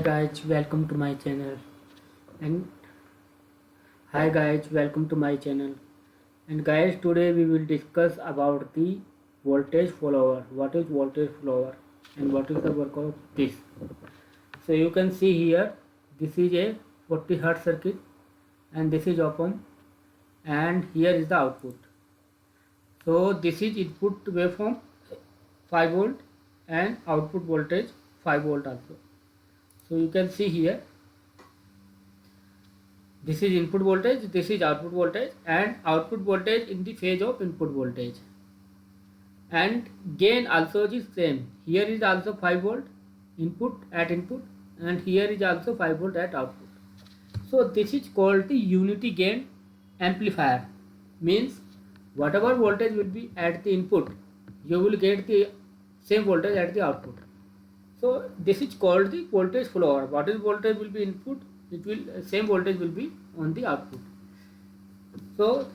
guys, welcome to my channel. And hi guys, welcome to my channel. And guys, today we will discuss about the voltage follower. What is voltage follower and what is the work of this? So you can see here, this is a 40 Hz circuit and this is open, and here is the output. So this is input waveform 5 volt and output voltage 5 volt also. So you can see here, this is input voltage, this is output voltage, and output voltage in the phase of input voltage. And gain also is same. Here is also 5 volt input, and here is also 5 volt at output. So this is called the unity gain amplifier. Means whatever voltage will be at the input, you will get the same voltage at the output. So this is called the voltage follower. What is voltage will be input, it will same voltage will be on the output. So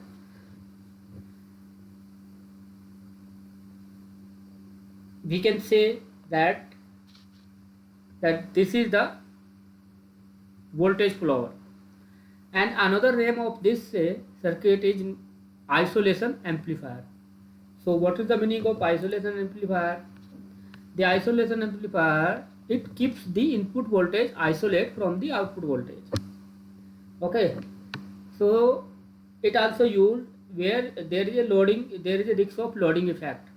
we can say that this is the voltage follower. And another name of this circuit is isolation amplifier. So what is the meaning of isolation amplifier? The isolation amplifier, it keeps the input voltage isolate from the output voltage. Okay, so it also used where there is a risk of loading effect.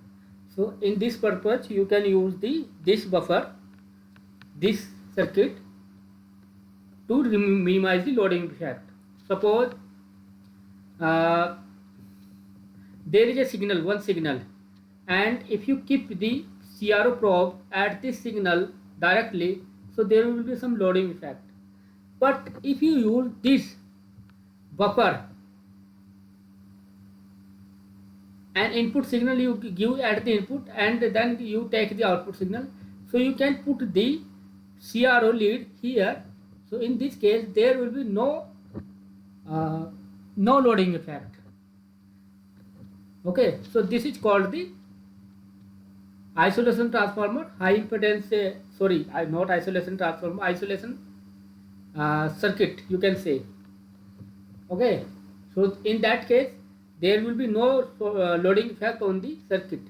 So in this purpose you can use this buffer, this circuit, to minimize the loading effect. Suppose there is a signal, one signal, and if you keep the CRO probe at this signal directly, so there will be some loading effect. But if you use this buffer, an input signal you give at the input and then you take the output signal, so you can put the CRO lead here. So in this case there will be no loading effect. Okay, so this is called the isolation transformer, high impedance, not isolation transformer, isolation circuit, you can say. Okay, so in that case there will be no loading effect on the circuit.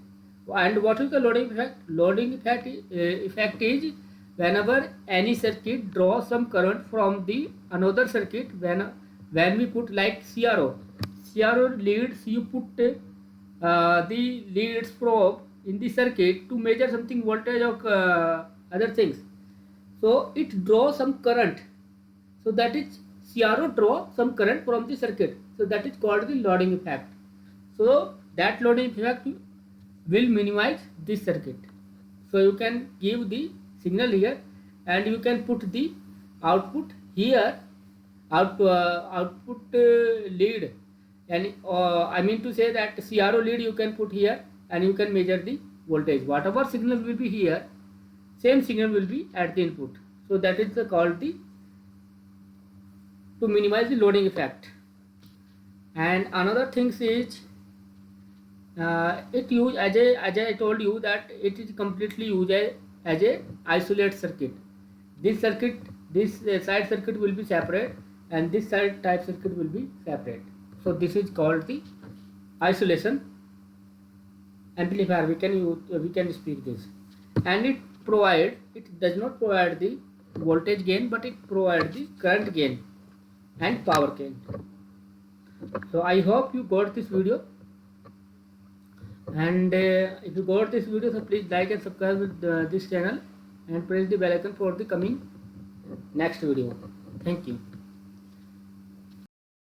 And what is the loading effect? Loading effect is whenever any circuit draws some current from the another circuit, when we put like CRO leads, you put the leads probe in the circuit to measure something voltage or other things. So it draws some current. So that is CRO draw some current from the circuit. So that is called the loading effect. So that loading effect will minimize this circuit. So you can give the signal here and you can put the output here, output lead, and I mean to say that CRO lead you can put here and you can measure the voltage. Whatever signal will be here, same signal will be at the input. So that is called the to minimize the loading effect. And another thing is it used as I told you that it is completely used as a isolate circuit. This circuit, this side circuit will be separate and this side type circuit will be separate. So this is called the isolation amplifier. We can speak this. And it does not provide the voltage gain, but it provides the current gain and power gain. So I hope you got this video, and if you got this video, so please like and subscribe with this channel and press the bell icon for the coming next video. Thank you.